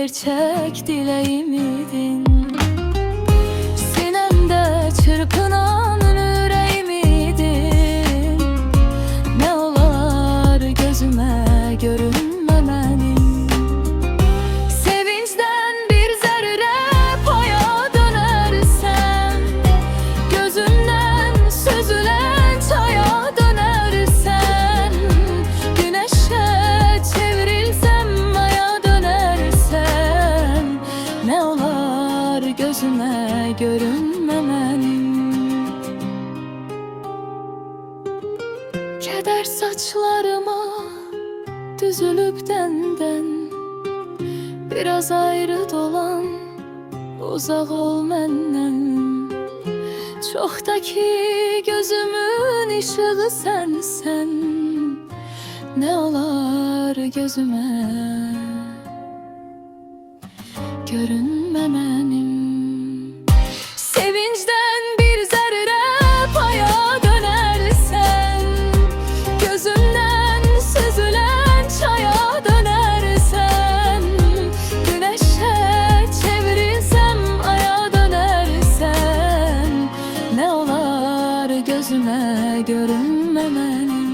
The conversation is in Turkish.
gerçek dileğim idin. Sinemde çırpınan yüreğim idin. Ne olar gözüme görünme benim. Sevinçten bir zerre paya dönersem, gözümden süzülen çaya dönersen, güneşe çevrilsem, aya dönersen, ne olar gözüme görünme benim. Keder saçlarıma düzülüp denden, biraz ayrı dolan, uzak ol menden. Çok da ki gözümün ışığı sensen, ne olar gözüme görünme benim. Sevinçten bir zerre paya dönersen, gözümden süzülen çaya dönersen, güneşe çevrilsem, aya dönersen, ne olar gözüme görünme benim.